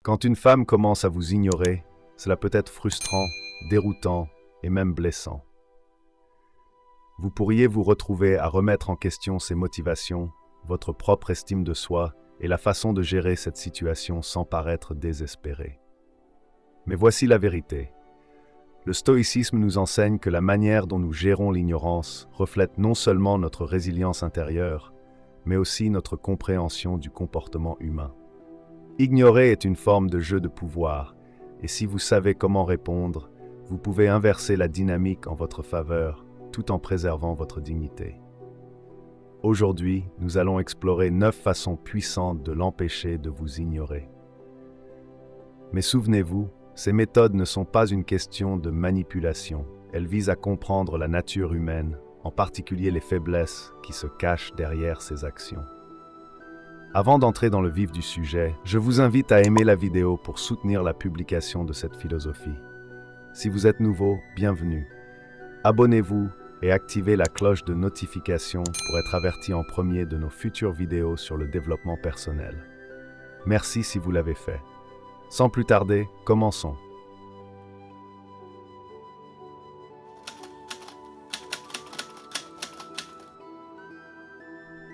Quand une femme commence à vous ignorer, cela peut être frustrant, déroutant et même blessant. Vous pourriez vous retrouver à remettre en question ses motivations, votre propre estime de soi et la façon de gérer cette situation sans paraître désespéré. Mais voici la vérité. Le stoïcisme nous enseigne que la manière dont nous gérons l'ignorance reflète non seulement notre résilience intérieure, mais aussi notre compréhension du comportement humain. Ignorer est une forme de jeu de pouvoir, et si vous savez comment répondre, vous pouvez inverser la dynamique en votre faveur, tout en préservant votre dignité. Aujourd'hui, nous allons explorer 9 façons puissantes de l'empêcher de vous ignorer. Mais souvenez-vous, ces méthodes ne sont pas une question de manipulation. Elles visent à comprendre la nature humaine, en particulier les faiblesses qui se cachent derrière ces actions. Avant d'entrer dans le vif du sujet, je vous invite à aimer la vidéo pour soutenir la publication de cette philosophie. Si vous êtes nouveau, bienvenue. Abonnez-vous et activez la cloche de notification pour être averti en premier de nos futures vidéos sur le développement personnel. Merci si vous l'avez fait. Sans plus tarder, commençons.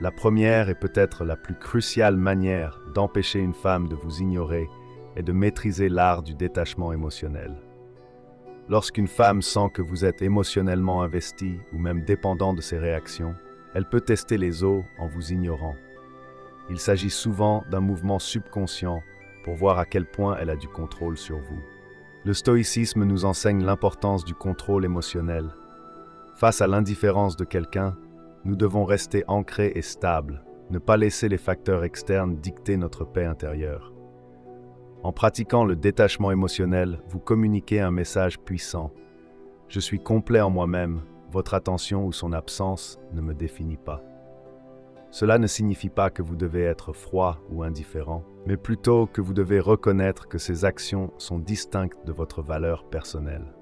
La première et peut-être la plus cruciale manière d'empêcher une femme de vous ignorer est de maîtriser l'art du détachement émotionnel. Lorsqu'une femme sent que vous êtes émotionnellement investi ou même dépendant de ses réactions, elle peut tester les eaux en vous ignorant. Il s'agit souvent d'un mouvement subconscient pour voir à quel point elle a du contrôle sur vous. Le stoïcisme nous enseigne l'importance du contrôle émotionnel. Face à l'indifférence de quelqu'un, nous devons rester ancrés et stables, ne pas laisser les facteurs externes dicter notre paix intérieure. En pratiquant le détachement émotionnel, vous communiquez un message puissant. Je suis complet en moi-même, votre attention ou son absence ne me définit pas. Cela ne signifie pas que vous devez être froid ou indifférent, mais plutôt que vous devez reconnaître que ces actions sont distinctes de votre valeur personnelle.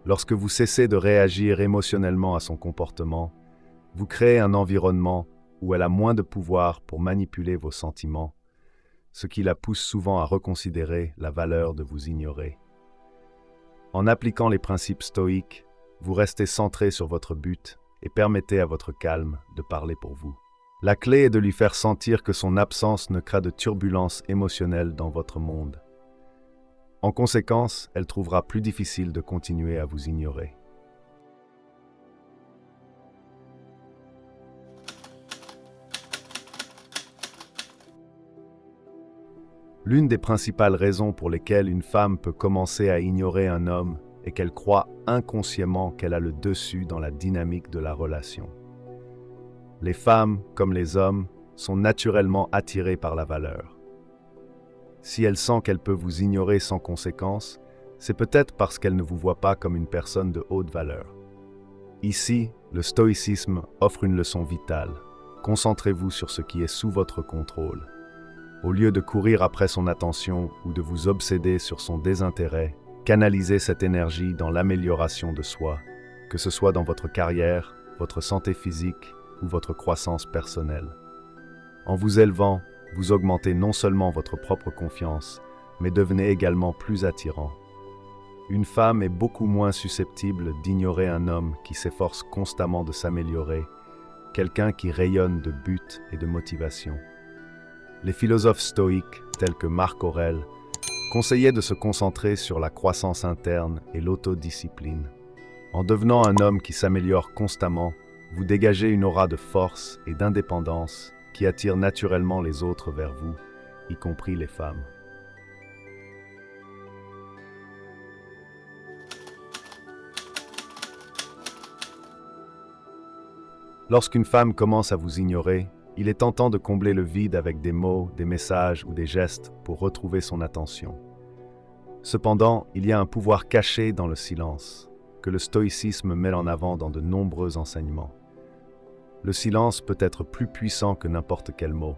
Lorsque vous cessez de réagir émotionnellement à son comportement, vous créez un environnement où elle a moins de pouvoir pour manipuler vos sentiments, ce qui la pousse souvent à reconsidérer la valeur de vous ignorer. En appliquant les principes stoïques, vous restez centré sur votre but et permettez à votre calme de parler pour vous. La clé est de lui faire sentir que son absence ne crée de turbulences émotionnelles dans votre monde. En conséquence, elle trouvera plus difficile de continuer à vous ignorer. L'une des principales raisons pour lesquelles une femme peut commencer à ignorer un homme est qu'elle croit inconsciemment qu'elle a le dessus dans la dynamique de la relation. Les femmes, comme les hommes, sont naturellement attirées par la valeur. Si elle sent qu'elle peut vous ignorer sans conséquence, c'est peut-être parce qu'elle ne vous voit pas comme une personne de haute valeur. Ici, le stoïcisme offre une leçon vitale. Concentrez-vous sur ce qui est sous votre contrôle. Au lieu de courir après son attention ou de vous obséder sur son désintérêt, canalisez cette énergie dans l'amélioration de soi, que ce soit dans votre carrière, votre santé physique ou votre croissance personnelle. En vous élevant, vous augmentez non seulement votre propre confiance, mais devenez également plus attirant. Une femme est beaucoup moins susceptible d'ignorer un homme qui s'efforce constamment de s'améliorer, quelqu'un qui rayonne de but et de motivation. Les philosophes stoïques, tels que Marc Aurèle, conseillaient de se concentrer sur la croissance interne et l'autodiscipline. En devenant un homme qui s'améliore constamment, vous dégagez une aura de force et d'indépendance qui attire naturellement les autres vers vous, y compris les femmes. Lorsqu'une femme commence à vous ignorer, il est tentant de combler le vide avec des mots, des messages ou des gestes pour retrouver son attention. Cependant, il y a un pouvoir caché dans le silence, que le stoïcisme met en avant dans de nombreux enseignements. Le silence peut être plus puissant que n'importe quel mot.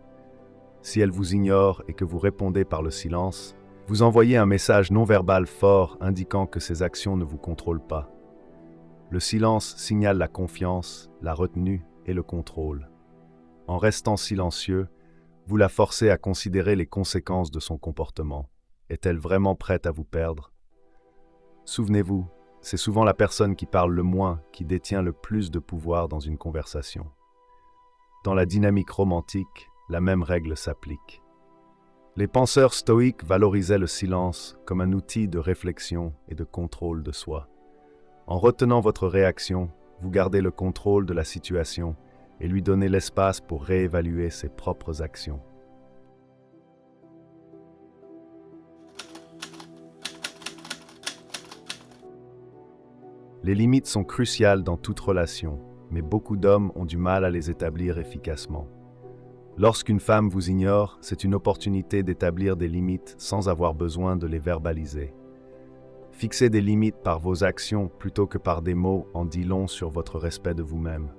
Si elle vous ignore et que vous répondez par le silence, vous envoyez un message non-verbal fort indiquant que ses actions ne vous contrôlent pas. Le silence signale la confiance, la retenue et le contrôle. En restant silencieux, Vous la forcez à considérer les conséquences de son comportement. Est-elle vraiment prête à vous perdre? Souvenez-vous, c'est souvent la personne qui parle le moins qui détient le plus de pouvoir dans une conversation. Dans la dynamique romantique, la même règle s'applique. Les penseurs stoïques valorisaient le silence comme un outil de réflexion et de contrôle de soi. En retenant votre réaction, vous gardez le contrôle de la situation et lui donnez l'espace pour réévaluer ses propres actions. Les limites sont cruciales dans toute relation, mais beaucoup d'hommes ont du mal à les établir efficacement. Lorsqu'une femme vous ignore, c'est une opportunité d'établir des limites sans avoir besoin de les verbaliser. Fixer des limites par vos actions plutôt que par des mots en dit long sur votre respect de vous-même.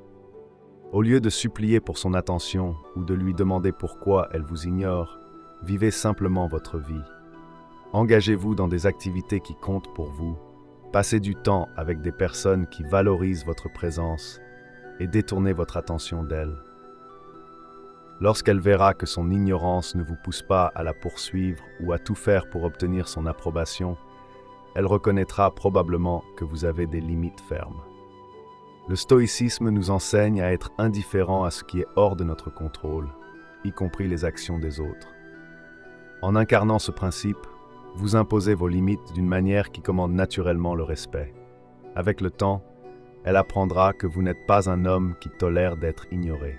Au lieu de supplier pour son attention ou de lui demander pourquoi elle vous ignore, vivez simplement votre vie. Engagez-vous dans des activités qui comptent pour vous. Passez du temps avec des personnes qui valorisent votre présence et détournez votre attention d'elles. Lorsqu'elle verra que son ignorance ne vous pousse pas à la poursuivre ou à tout faire pour obtenir son approbation, elle reconnaîtra probablement que vous avez des limites fermes. Le stoïcisme nous enseigne à être indifférents à ce qui est hors de notre contrôle, y compris les actions des autres. En incarnant ce principe, vous imposez vos limites d'une manière qui commande naturellement le respect. Avec le temps, elle apprendra que vous n'êtes pas un homme qui tolère d'être ignoré.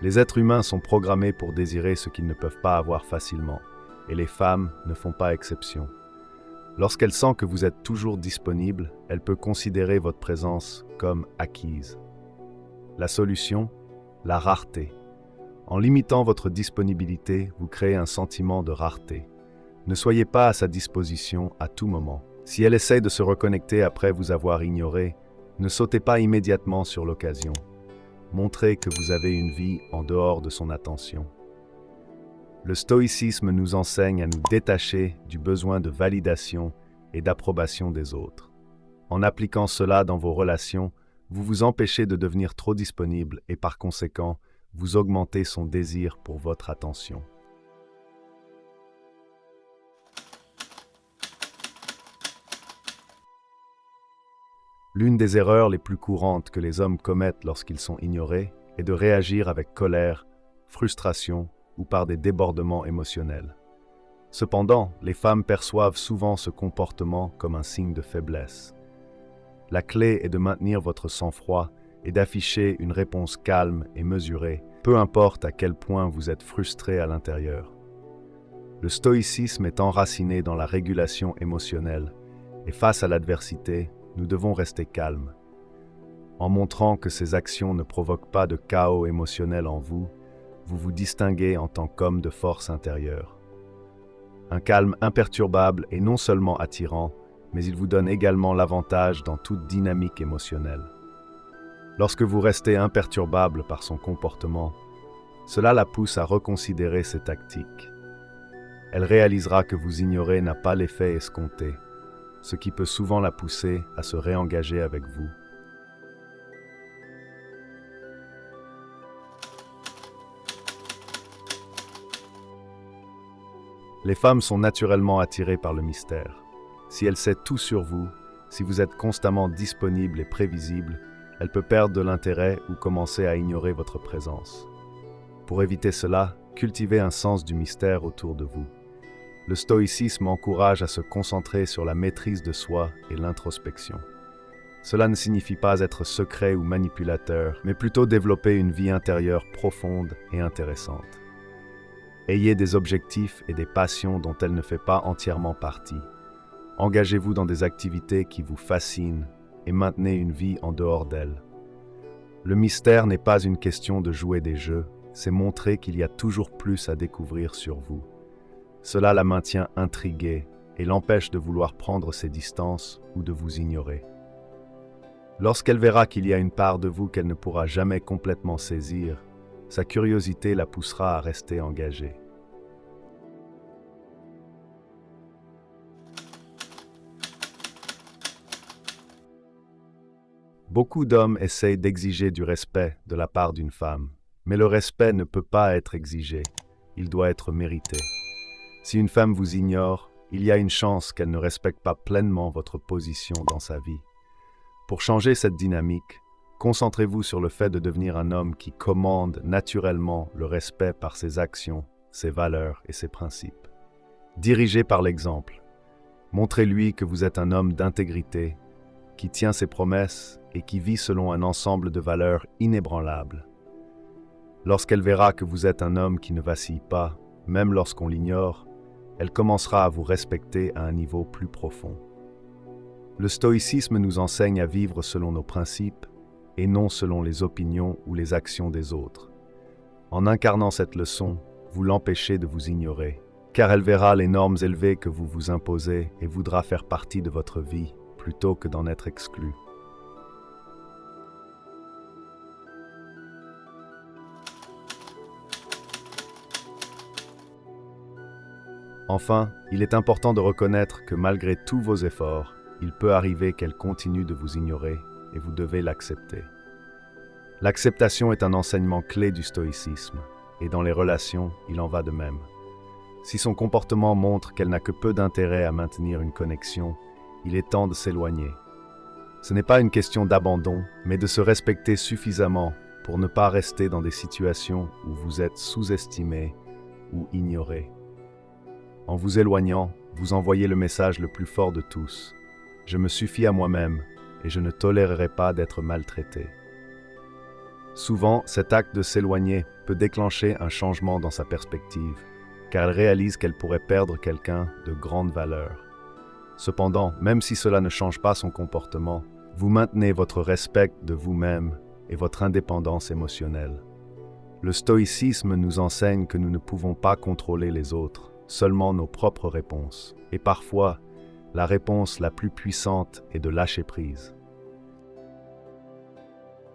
Les êtres humains sont programmés pour désirer ce qu'ils ne peuvent pas avoir facilement, et les femmes ne font pas exception. Lorsqu'elle sent que vous êtes toujours disponible, elle peut considérer votre présence comme acquise. La solution? La rareté. En limitant votre disponibilité, vous créez un sentiment de rareté. Ne soyez pas à sa disposition à tout moment. Si elle essaie de se reconnecter après vous avoir ignoré, ne sautez pas immédiatement sur l'occasion. Montrez que vous avez une vie en dehors de son attention. Le stoïcisme nous enseigne à nous détacher du besoin de validation et d'approbation des autres. En appliquant cela dans vos relations, vous vous empêchez de devenir trop disponible et par conséquent, vous augmentez son désir pour votre attention. L'une des erreurs les plus courantes que les hommes commettent lorsqu'ils sont ignorés est de réagir avec colère, frustration ou par des débordements émotionnels. Cependant, les femmes perçoivent souvent ce comportement comme un signe de faiblesse. La clé est de maintenir votre sang-froid et d'afficher une réponse calme et mesurée, peu importe à quel point vous êtes frustré à l'intérieur. Le stoïcisme est enraciné dans la régulation émotionnelle et face à l'adversité, nous devons rester calmes. En montrant que ces actions ne provoquent pas de chaos émotionnel en vous, vous vous distinguez en tant qu'homme de force intérieure. Un calme imperturbable est non seulement attirant, mais il vous donne également l'avantage dans toute dynamique émotionnelle. Lorsque vous restez imperturbable par son comportement, cela la pousse à reconsidérer ses tactiques. Elle réalisera que vous ignorer n'a pas l'effet escompté, ce qui peut souvent la pousser à se réengager avec vous. Les femmes sont naturellement attirées par le mystère. Si elle sait tout sur vous, si vous êtes constamment disponible et prévisible, elle peut perdre de l'intérêt ou commencer à ignorer votre présence. Pour éviter cela, cultivez un sens du mystère autour de vous. Le stoïcisme encourage à se concentrer sur la maîtrise de soi et l'introspection. Cela ne signifie pas être secret ou manipulateur, mais plutôt développer une vie intérieure profonde et intéressante. Ayez des objectifs et des passions dont elle ne fait pas entièrement partie. Engagez-vous dans des activités qui vous fascinent et maintenez une vie en dehors d'elles. Le mystère n'est pas une question de jouer des jeux, c'est montrer qu'il y a toujours plus à découvrir sur vous. Cela la maintient intriguée et l'empêche de vouloir prendre ses distances ou de vous ignorer. Lorsqu'elle verra qu'il y a une part de vous qu'elle ne pourra jamais complètement saisir, sa curiosité la poussera à rester engagée. Beaucoup d'hommes essayent d'exiger du respect de la part d'une femme, mais le respect ne peut pas être exigé, il doit être mérité. Si une femme vous ignore, il y a une chance qu'elle ne respecte pas pleinement votre position dans sa vie. Pour changer cette dynamique, concentrez-vous sur le fait de devenir un homme qui commande naturellement le respect par ses actions, ses valeurs et ses principes. Dirigez par l'exemple. Montrez-lui que vous êtes un homme d'intégrité, qui tient ses promesses et qui vit selon un ensemble de valeurs inébranlables. Lorsqu'elle verra que vous êtes un homme qui ne vacille pas, même lorsqu'on l'ignore, elle commencera à vous respecter à un niveau plus profond. Le stoïcisme nous enseigne à vivre selon nos principes et non selon les opinions ou les actions des autres. En incarnant cette leçon, vous l'empêchez de vous ignorer, car elle verra les normes élevées que vous vous imposez et voudra faire partie de votre vie plutôt que d'en être exclu. Enfin, il est important de reconnaître que malgré tous vos efforts, il peut arriver qu'elle continue de vous ignorer et vous devez l'accepter. L'acceptation est un enseignement clé du stoïcisme, et dans les relations, il en va de même. Si son comportement montre qu'elle n'a que peu d'intérêt à maintenir une connexion, il est temps de s'éloigner. Ce n'est pas une question d'abandon, mais de se respecter suffisamment pour ne pas rester dans des situations où vous êtes sous-estimé ou ignoré. En vous éloignant, vous envoyez le message le plus fort de tous. Je me suffis à moi-même et je ne tolérerai pas d'être maltraité. Souvent, cet acte de s'éloigner peut déclencher un changement dans sa perspective, car elle réalise qu'elle pourrait perdre quelqu'un de grande valeur. Cependant, même si cela ne change pas son comportement, vous maintenez votre respect de vous-même et votre indépendance émotionnelle. Le stoïcisme nous enseigne que nous ne pouvons pas contrôler les autres, seulement nos propres réponses. Et parfois, la réponse la plus puissante est de lâcher prise.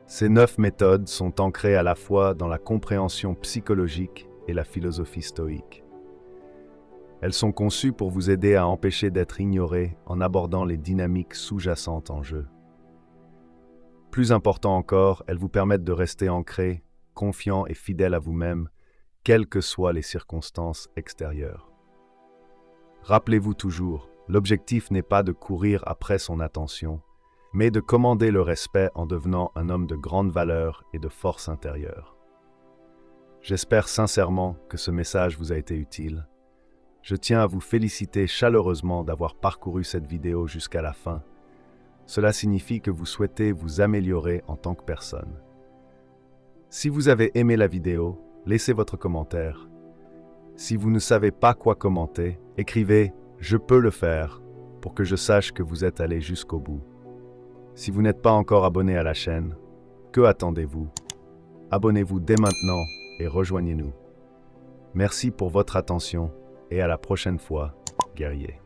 Ces 9 méthodes sont ancrées à la fois dans la compréhension psychologique et la philosophie stoïque. Elles sont conçues pour vous aider à empêcher d'être ignoré en abordant les dynamiques sous-jacentes en jeu. Plus important encore, elles vous permettent de rester ancré, confiant et fidèle à vous-même, quelles que soient les circonstances extérieures. Rappelez-vous toujours, l'objectif n'est pas de courir après son attention, mais de commander le respect en devenant un homme de grande valeur et de force intérieure. J'espère sincèrement que ce message vous a été utile. Je tiens à vous féliciter chaleureusement d'avoir parcouru cette vidéo jusqu'à la fin. Cela signifie que vous souhaitez vous améliorer en tant que personne. Si vous avez aimé la vidéo, laissez votre commentaire. Si vous ne savez pas quoi commenter, écrivez « Je peux le faire » pour que je sache que vous êtes allé jusqu'au bout. Si vous n'êtes pas encore abonné à la chaîne, que attendez-vous? Abonnez-vous dès maintenant et rejoignez-nous. Merci pour votre attention et à la prochaine fois, guerriers.